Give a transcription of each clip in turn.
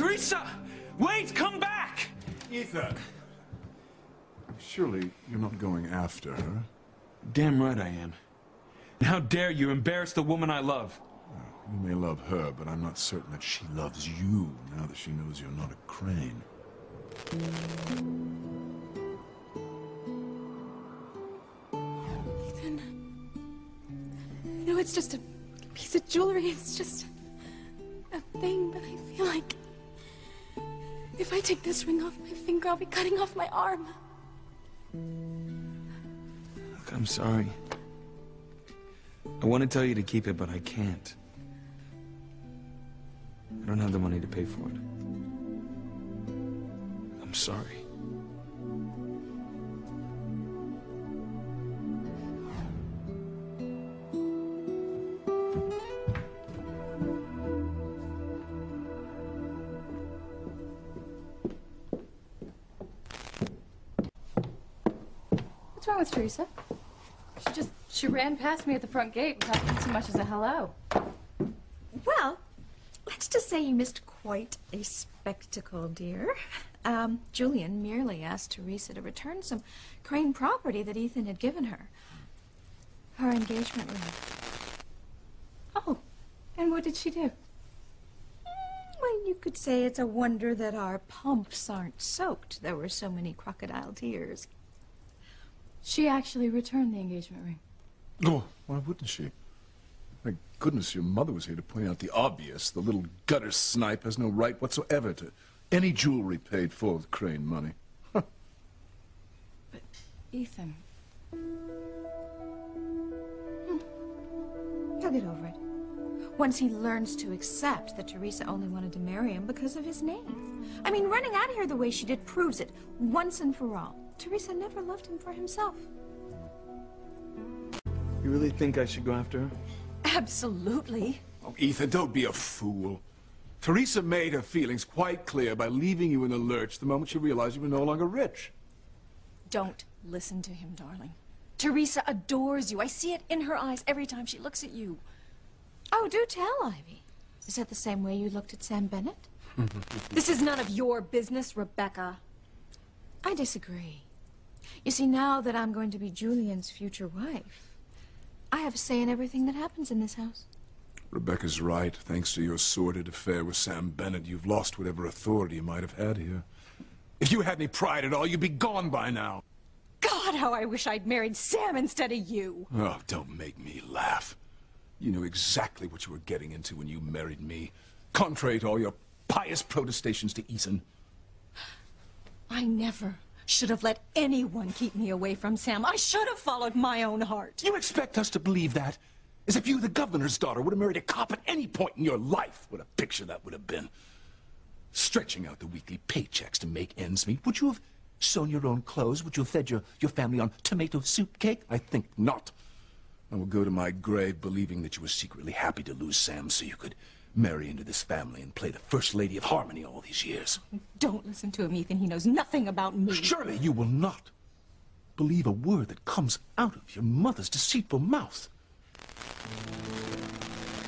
Teresa! Wait, come back! Ethan! Surely you're not going after her? Damn right I am. And how dare you embarrass the woman I love? You may love her, but I'm not certain that she loves you now that she knows you're not a Crane. Ethan. No, it's just a piece of jewelry. It's just a thing, but I feel like if I take this ring off my finger, I'll be cutting off my arm. Look, I'm sorry. I want to tell you to keep it, but I can't. I don't have the money to pay for it. I'm sorry. What's wrong with Teresa? She ran past me at the front gate without even so much as a hello. Well, let's just say you missed quite a spectacle, dear. Julian merely asked Teresa to return some Crane property that Ethan had given her. Her engagement ring. Oh, and what did she do? Well, you could say it's a wonder that our pumps aren't soaked. There were so many crocodile tears. She actually returned the engagement ring. Oh, why wouldn't she? Thank goodness your mother was here to point out the obvious. The little gutter snipe has no right whatsoever to any jewelry paid for with Crane money. Huh. But, Ethan... He'll get over it. Once he learns to accept that Teresa only wanted to marry him because of his name. I mean, running out of here the way she did proves it, once and for all. Teresa never loved him for himself. You really think I should go after her? Absolutely. Oh, Ethan, don't be a fool. Teresa made her feelings quite clear by leaving you in the lurch the moment she realized you were no longer rich. Don't listen to him, darling. Teresa adores you. I see it in her eyes every time she looks at you. Oh, do tell, Ivy. Is that the same way you looked at Sam Bennett? This is none of your business, Rebecca. I disagree. You see, now that I'm going to be Julian's future wife, I have a say in everything that happens in this house. Rebecca's right. Thanks to your sordid affair with Sam Bennett, you've lost whatever authority you might have had here. If you had any pride at all, you'd be gone by now. God, how I wish I'd married Sam instead of you. Oh, don't make me laugh. You knew exactly what you were getting into when you married me, contrary to all your pious protestations to Ethan. I never should have let anyone keep me away from Sam. I should have followed my own heart. You expect us to believe that? As if you, the governor's daughter, would have married a cop at any point in your life. What a picture that would have been. Stretching out the weekly paychecks to make ends meet. Would you have sewn your own clothes? Would you have fed your family on tomato soup cake? I think not. I will go to my grave believing that you were secretly happy to lose Sam so you could marry into this family and play the First Lady of Harmony all these years. Don't listen to him, Ethan. He knows nothing about me. Surely you will not believe a word that comes out of your mother's deceitful mouth.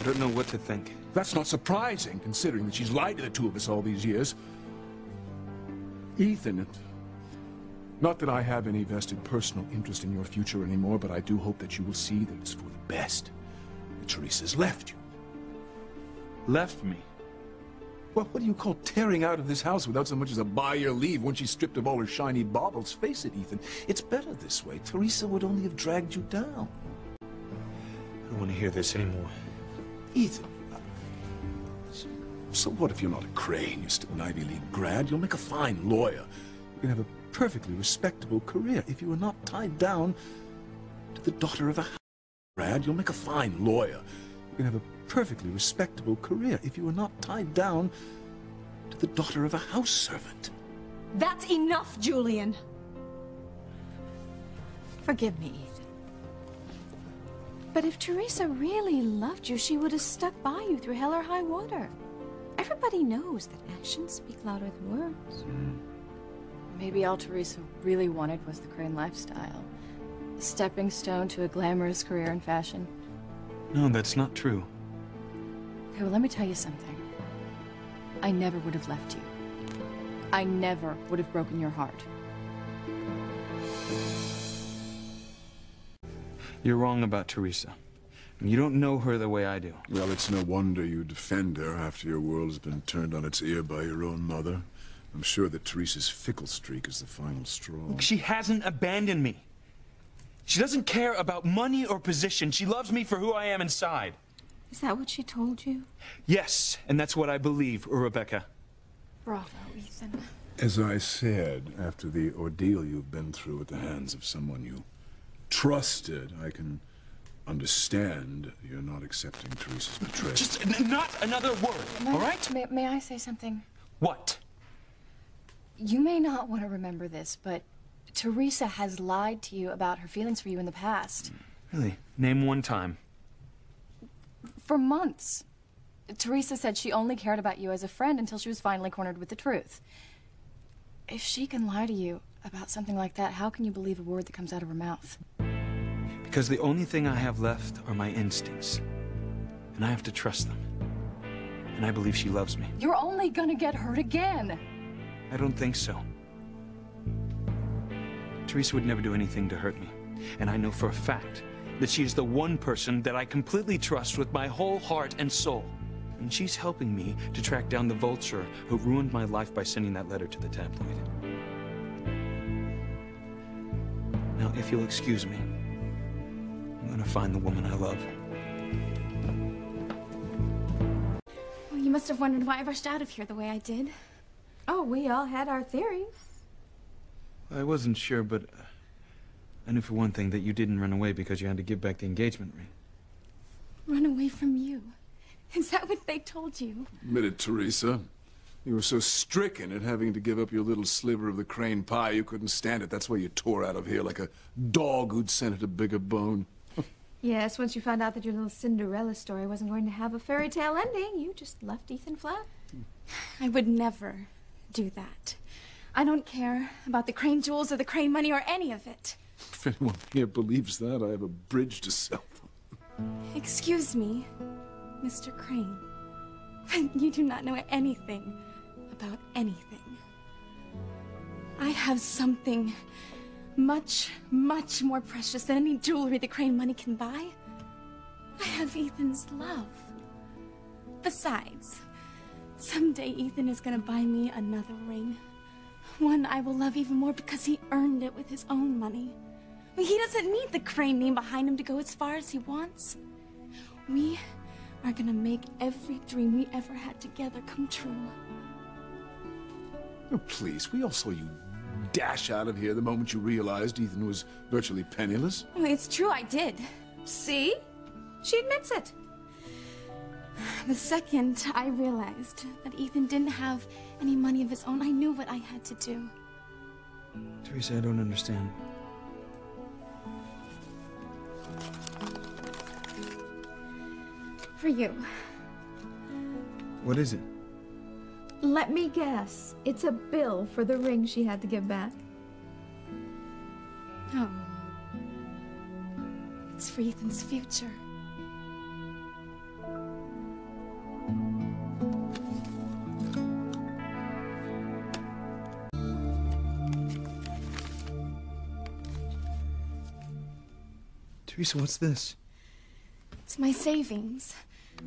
I don't know what to think. That's not surprising, considering that she's lied to the two of us all these years. Ethan, not that I have any vested personal interest in your future anymore, but I do hope that you will see that it's for the best that Teresa's left you. Left me? Well, what do you call tearing out of this house without so much as a by your leave once she's stripped of all her shiny baubles? Face it, Ethan, it's better this way. Teresa would only have dragged you down. I don't want to hear this anymore. Ethan, so what if you're not a Crane? You're still an Ivy League grad. You'll make a fine lawyer. You can have a perfectly respectable career if you are not tied down to the daughter of a grad. You'll make a fine lawyer. You can have a perfectly respectable career if you are not tied down to the daughter of a house servant. That's enough, Julian. Forgive me, Ethan. But if Teresa really loved you, she would have stuck by you through hell or high water. Everybody knows that actions speak louder than words. Maybe all Teresa really wanted was the Crane lifestyle. A stepping stone to a glamorous career in fashion. No, that's not true. Okay, well, let me tell you something. I never would have left you. I never would have broken your heart. You're wrong about Teresa. You don't know her the way I do. Well, it's no wonder you defend her after your world has been turned on its ear by your own mother. I'm sure that Teresa's fickle streak is the final straw. She hasn't abandoned me. She doesn't care about money or position. She loves me for who I am inside. Is that what she told you? Yes, and that's what I believe, Rebecca. Bravo, Ethan. As I said, after the ordeal you've been through at the hands of someone you trusted, I can understand you're not accepting Teresa's betrayal. Just not another word, all right? May I say something? What? You may not want to remember this, but Teresa has lied to you about her feelings for you in the past. Really? Name one time. For months. Teresa said she only cared about you as a friend until she was finally cornered with the truth. If she can lie to you about something like that, how can you believe a word that comes out of her mouth? Because the only thing I have left are my instincts. And I have to trust them. And I believe she loves me. You're only gonna get hurt again. I don't think so. Teresa would never do anything to hurt me. And I know for a fact that she is the one person that I completely trust with my whole heart and soul. And she's helping me to track down the vulture who ruined my life by sending that letter to the tabloid. Now, if you'll excuse me, I'm gonna find the woman I love. Well, you must have wondered why I rushed out of here the way I did. Oh, we all had our theories. I wasn't sure, but I knew for one thing that you didn't run away because you had to give back the engagement ring. Run away from you. Is that what they told you? Admit it, Teresa. You were so stricken at having to give up your little sliver of the crane pie you couldn't stand it. That's why you tore out of here like a dog who'd scented a bigger bone. Yes, once you found out that your little Cinderella story wasn't going to have a fairy tale ending, you just left Ethan flat. I would never do that. I don't care about the Crane jewels or the Crane money or any of it. If anyone here believes that, I have a bridge to sell them. Excuse me, Mr. Crane. You do not know anything about anything. I have something much, much more precious than any jewelry the Crane money can buy. I have Ethan's love. Besides, someday Ethan is gonna buy me another ring. One I will love even more because he earned it with his own money. He doesn't need the Crane name behind him to go as far as he wants. We are gonna make every dream we ever had together come true. Oh, please, we all saw you dash out of here the moment you realized Ethan was virtually penniless. Well, it's true, I did. See? She admits it. The second I realized that Ethan didn't have any money of his own, I knew what I had to do. Teresa, I don't understand. For you. What is it? Let me guess. It's a bill for the ring she had to give back. No. It's for Ethan's future. Teresa, what's this? It's my savings.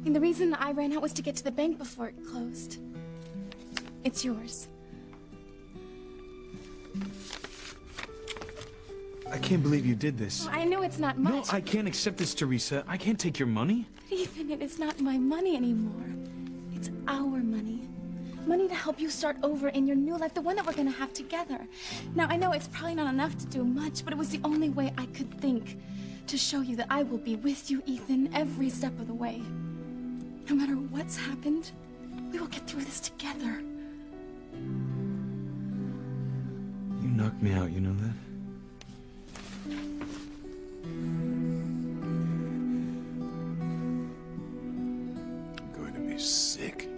And the reason I ran out was to get to the bank before it closed. It's yours. I can't believe you did this. I know it's not much. No, I can't accept this, Teresa. I can't take your money. But Ethan, it is not my money anymore. It's our money. Money to help you start over in your new life, the one that we're gonna have together. Now, I know it's probably not enough to do much, but it was the only way I could think to show you that I will be with you, Ethan, every step of the way. No matter what's happened, we will get through this together. You knocked me out, you know that? I'm going to be sick.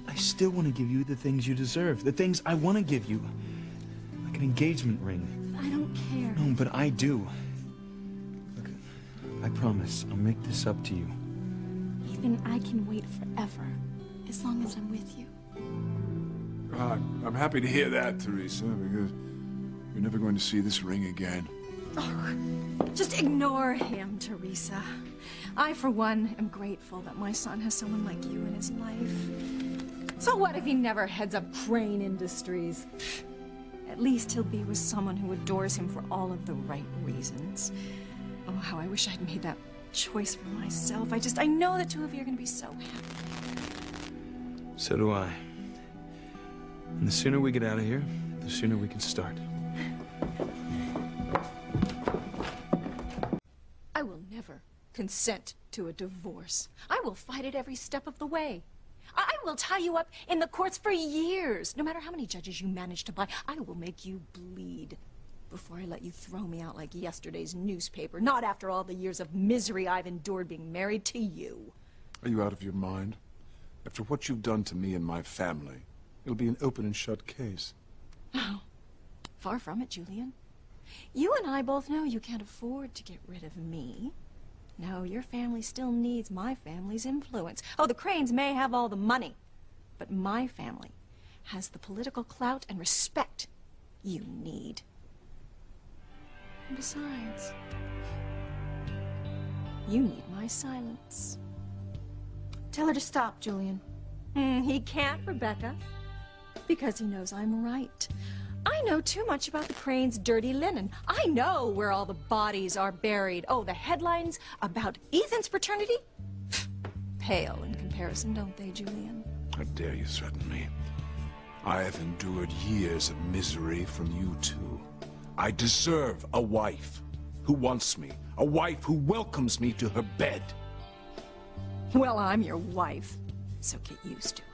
I still want to give you the things you deserve. The things I want to give you. Like an engagement ring. I don't care. No, but I do. Look, I promise I'll make this up to you. Ethan, Ethan, I can wait forever, as long as I'm with you. I'm happy to hear that, Teresa, because you're never going to see this ring again. Oh, just ignore him, Teresa. I, for one, am grateful that my son has someone like you in his life. So what if he never heads up Crane Industries? At least he'll be with someone who adores him for all of the right reasons. Oh, how I wish I'd made that choice for myself. I know the two of you are going to be so happy. So do I. And the sooner we get out of here, the sooner we can start. I will never consent to a divorce. I will fight it every step of the way. I will tie you up in the courts for years. No matter how many judges you manage to buy, I will make you bleed before I let you throw me out like yesterday's newspaper. Not after all the years of misery I've endured being married to you. Are you out of your mind? After what you've done to me and my family, it'll be an open and shut case. Oh, far from it, Julian. You and I both know you can't afford to get rid of me. No, your family still needs my family's influence. Oh, the Cranes may have all the money, but my family has the political clout and respect you need. And besides, you need my silence. Tell her to stop, Julian. He can't, Rebecca, because he knows I'm right. I know too much about the Cranes' dirty linen. I know where all the bodies are buried. Oh, the headlines about Ethan's paternity? Pale in comparison, don't they, Julian? How dare you threaten me? I have endured years of misery from you two. I deserve a wife who wants me, a wife who welcomes me to her bed. Well, I'm your wife, so get used to it.